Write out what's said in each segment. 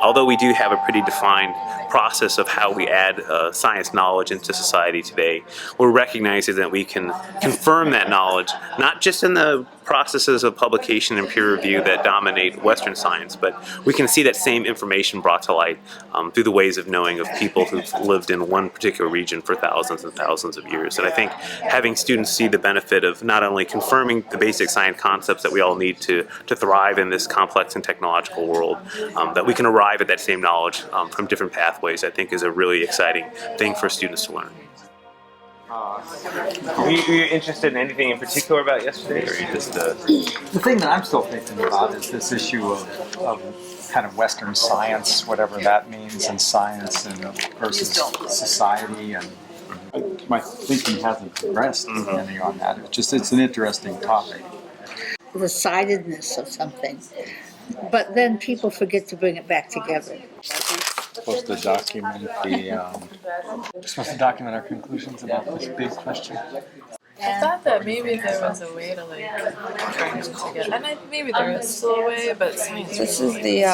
although we do have a pretty defined process of how we add science knowledge into society today, we're recognizing that we can confirm that knowledge, not just in the processes of publication and peer review that dominate Western science, but we can see that same information brought to light through the ways of knowing of people who've lived in one particular region for thousands and thousands of years. And I think having students see the benefit of not only confirming the basic science concepts that we all need to thrive in this complex and technological world, that we can arrive at that same knowledge from different pathways, I think is a really exciting thing for students to learn. Were you interested in anything in particular about yesterday, or you just? The thing that I'm still thinking about is this issue of kind of Western science, whatever that means, and science and versus society, and my thinking hasn't progressed any on that. It's an interesting topic. The sidedness of something, but then people forget to bring it back together. Supposed to document our conclusions about this big question. I thought that maybe there was a way to like bring them together, and maybe there is still a way, but science. This is the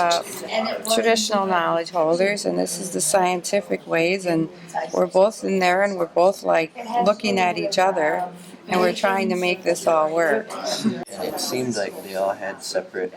traditional knowledge holders, and this is the scientific ways, and we're both in there, and we're both like looking at each other, and we're trying to make this all work. It seemed like they all had separate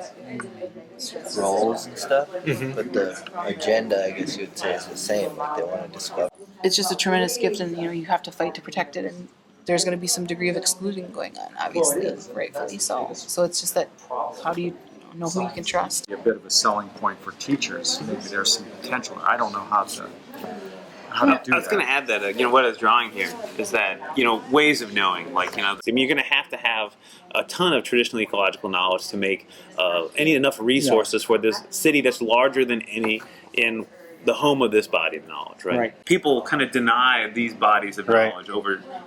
roles and stuff, but the agenda, I guess you'd say, is the same. Like they want to discover. It's just a tremendous gift, and you have to fight to protect it, and there's going to be some degree of excluding going on, obviously, rightfully so. So it's just that, how do you know who you can trust? A bit of a selling point for teachers. Maybe there's some potential. I don't know how to do that. I was going to add that, what I was drawing here is that, ways of knowing, you're going to have a ton of traditional ecological knowledge to make enough resources for this city that's larger than any in the home of this body of knowledge, right? People kind of deny these bodies of knowledge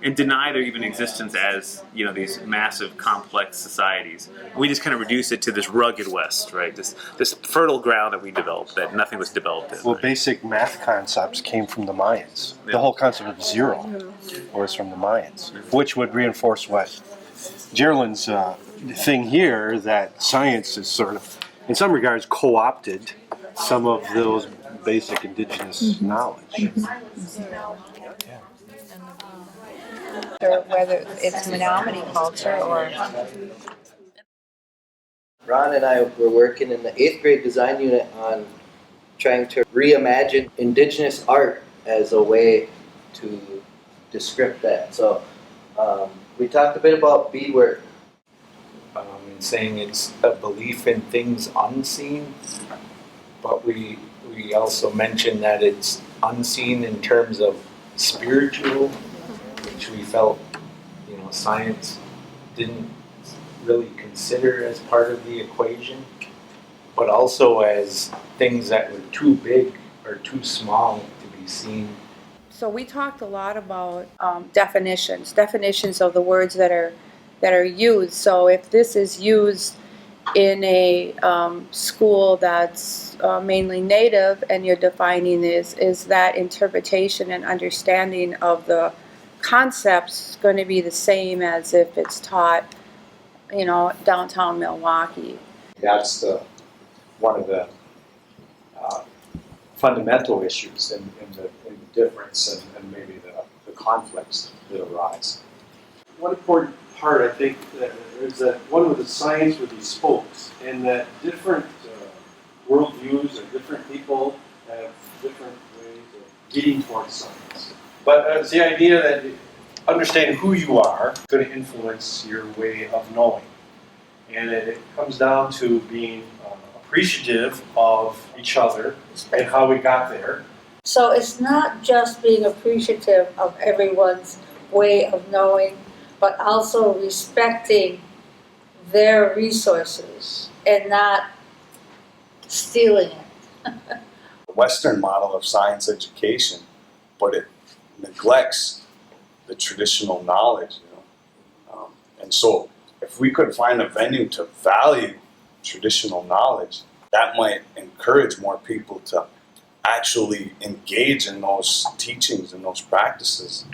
and deny their even existence as, these massive, complex societies. We just kind of reduce it to this rugged West, right? This fertile ground that we developed that nothing was developed in. Well, basic math concepts came from the Mayans. Yeah. The whole concept of zero was from the Mayans, which would reinforce what Geraldine's thing here, that science is sort of, in some regards, co-opted some of those basic indigenous knowledge. Or whether it's Menominee culture or... Ron and I were working in the 8th grade design unit on trying to reimagine Indigenous art as a way to descript that. So we talked a bit about beadwork. Saying it's a belief in things unseen, but we also mentioned that it's unseen in terms of spiritual, which we felt, science didn't really consider as part of the equation, but also as things that were too big or too small to be seen. So we talked a lot about definitions of the words that are used. So if this is used in a school that's mainly Native, and you're defining this, is that interpretation and understanding of the concepts going to be the same as if it's taught, downtown Milwaukee? That's one of the fundamental issues in the difference and maybe the conflicts that arise. One important part, I think, is that one with the science with these spokes, and that different worldviews and different people have different ways of getting towards science. But it's the idea that understanding who you are is going to influence your way of knowing. And it comes down to being appreciative of each other and how we got there. So it's not just being appreciative of everyone's way of knowing, but also respecting their resources and not stealing it. The Western model of science education, but it neglects the traditional knowledge, and so if we could find a venue to value traditional knowledge, that might encourage more people to actually engage in those teachings and those practices.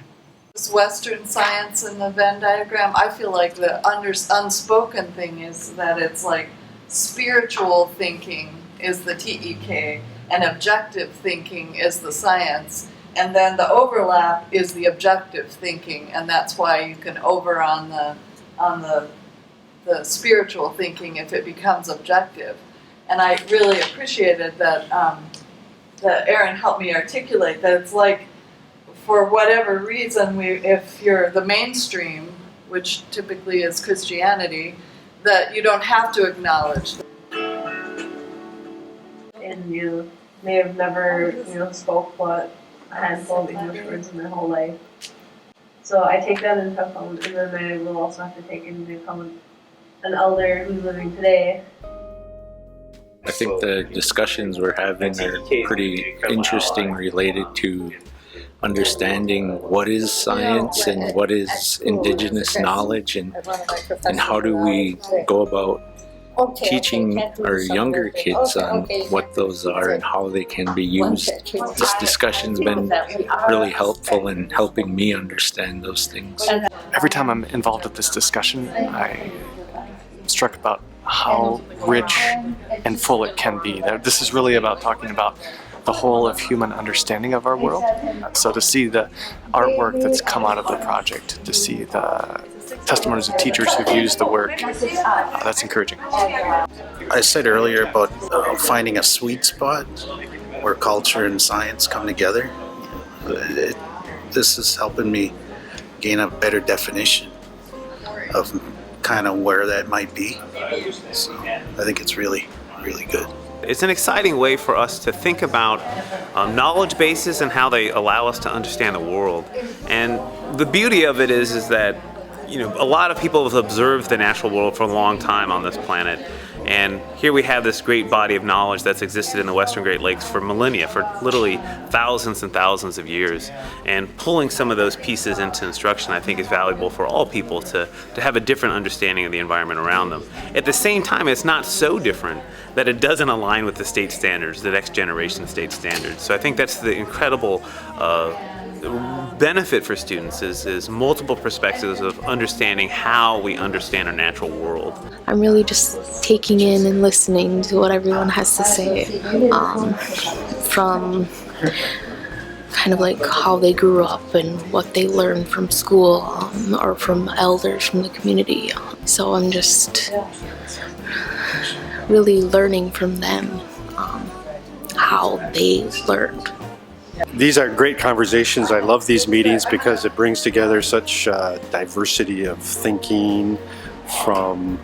This Western science in the Venn diagram, I feel like the unspoken thing is that it's like spiritual thinking is the TEK, and objective thinking is the science. And then the overlap is the objective thinking, and that's why you can over on the spiritual thinking if it becomes objective. And I really appreciated that that Aaron helped me articulate that it's like, for whatever reason, if you're the mainstream, which typically is Christianity, that you don't have to acknowledge. And you may have never, spoke but a handful of English words in their whole life. So I take that into account, and then I will also have to take into account an elder who's living today. I think the discussions we're having are pretty interesting, related to understanding what is science and what is Indigenous knowledge, and how do we go about teaching our younger kids on what those are and how they can be used. This discussion's been really helpful in helping me understand those things. Every time I'm involved with this discussion, I'm struck about how rich and full it can be. This is really about talking about the whole of human understanding of our world. So to see the artwork that's come out of the project, to see the testimonies of teachers who've used the work, that's encouraging. I said earlier about finding a sweet spot where culture and science come together. This is helping me gain a better definition of kind of where that might be. So I think it's really, really good. It's an exciting way for us to think about knowledge bases and how they allow us to understand the world. And the beauty of it is that a lot of people have observed the natural world for a long time on this planet. And here we have this great body of knowledge that's existed in the Western Great Lakes for millennia, for literally thousands and thousands of years. And pulling some of those pieces into instruction, I think, is valuable for all people to have a different understanding of the environment around them. At the same time, it's not so different that it doesn't align with the state standards, the next generation state standards. So I think that's the incredible benefit for students is multiple perspectives of understanding how we understand our natural world. I'm really just taking in and listening to what everyone has to say, from kind of like how they grew up and what they learned from school, or from elders from the community. So I'm just really learning from them how they learned. These are great conversations. I love these meetings because it brings together such diversity of thinking from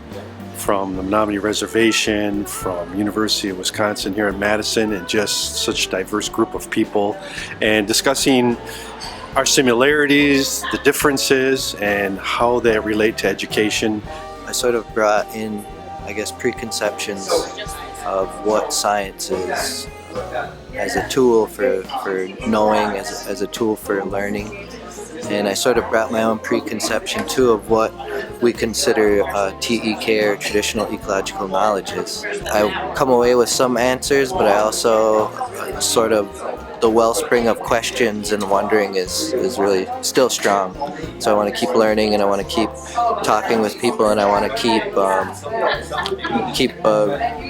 the Menominee Reservation, from University of Wisconsin here in Madison, and just such a diverse group of people, and discussing our similarities, the differences, and how they relate to education. I sort of brought in, preconceptions of what science is as a tool for knowing, as a tool for learning. And I sort of brought my own preconception too of what we consider TEK, or traditional ecological knowledge, is. I come away with some answers, but I also sort of, the wellspring of questions and wondering is really still strong. So I want to keep learning, and I want to keep talking with people, and I want to keep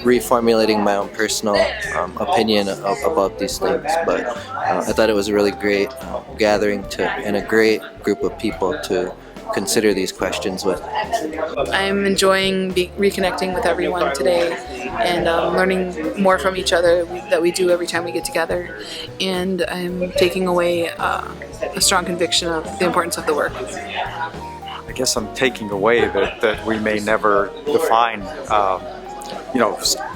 reformulating my own personal opinion about these things. But I thought it was a really great gathering and a great group of people to consider these questions with. I'm enjoying reconnecting with everyone today, and learning more from each other that we do every time we get together. And I'm taking away a strong conviction of the importance of the work. I guess I'm taking away that we may never define,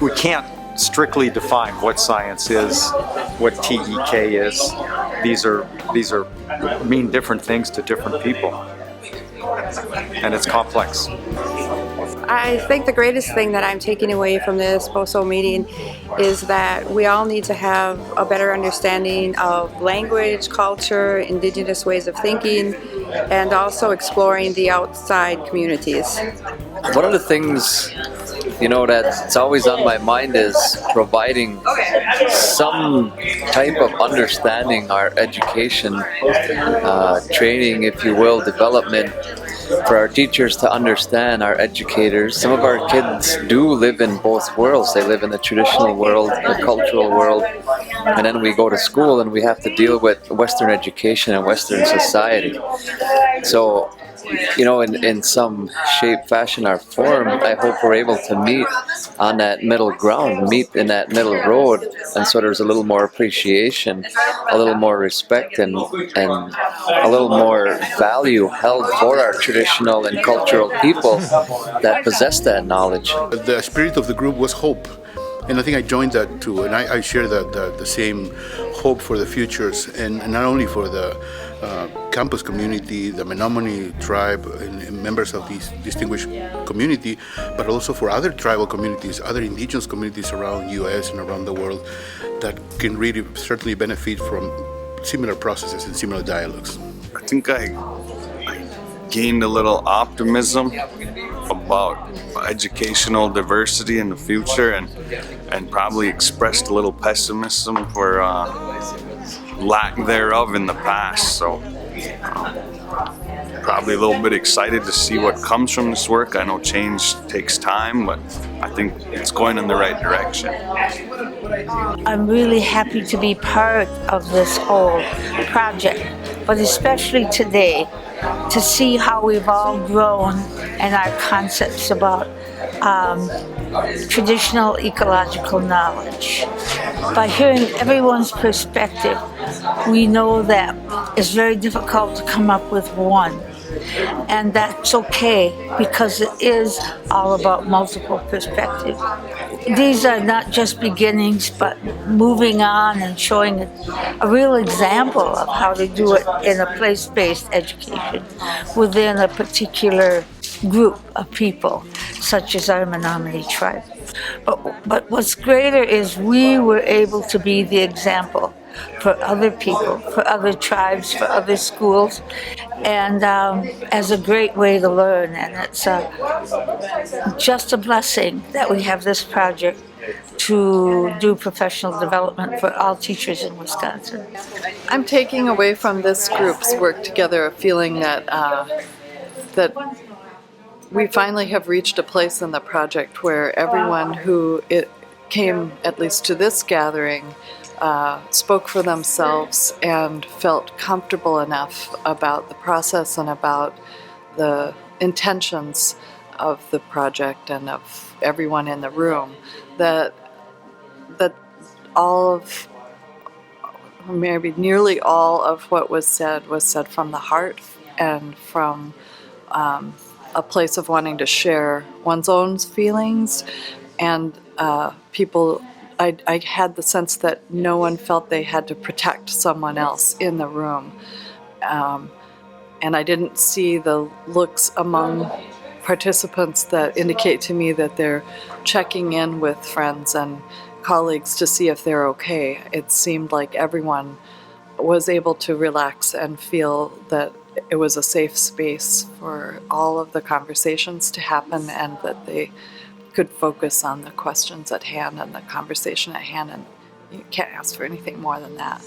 we can't strictly define what science is, what TEK is. These are mean different things to different people, and it's complex. I think the greatest thing that I'm taking away from this POSOH meeting is that we all need to have a better understanding of language, culture, Indigenous ways of thinking, and also exploring the outside communities. One of the things, that's always on my mind is providing some type of understanding, our education, training, if you will, development for our teachers to understand, our educators. Some of our kids do live in both worlds. They live in the traditional world, the cultural world, and then we go to school and we have to deal with Western education and Western society. So, you know, in some shape, fashion, or form, I hope we're able to meet on that middle ground, meet in that middle road, and so there's a little more appreciation, a little more respect, and a little more value held for our traditional and cultural people that possess that knowledge. The spirit of the group was hope. And I think I joined that too, and I share the same hope for the futures, and not only for the campus community, the Menominee tribe, and members of this distinguished community, but also for other tribal communities, other indigenous communities around U.S. and around the world that can really certainly benefit from similar processes and similar dialogues. I think I gained a little optimism about educational diversity in the future, and probably expressed a little pessimism for lack thereof in the past. So probably a little bit excited to see what comes from this work. I know change takes time, but I think it's going in the right direction. I'm really happy to be part of this whole project, but especially today, to see how we've all grown and our concepts about traditional ecological knowledge. By hearing everyone's perspective, we know that it's very difficult to come up with one. And that's okay, because it is all about multiple perspectives. These are not just beginnings, but moving on and showing a real example of how to do it in a place-based education within a particular group of people, such as our Menominee tribe. But what's greater is we were able to be the example for other people, for other tribes, for other schools, and as a great way to learn. And it's just a blessing that we have this project to do professional development for all teachers in Wisconsin. I'm taking away from this group's work together a feeling that that we finally have reached a place in the project where everyone who came at least to this gathering spoke for themselves and felt comfortable enough about the process and about the intentions of the project and of everyone in the room, that all of, maybe nearly all of what was said from the heart and from a place of wanting to share one's own feelings, and people. I had the sense that no one felt they had to protect someone else in the room. And I didn't see the looks among participants that indicate to me that they're checking in with friends and colleagues to see if they're okay. It seemed like everyone was able to relax and feel that it was a safe space for all of the conversations to happen, and that they could focus on the questions at hand and the conversation at hand, and you can't ask for anything more than that.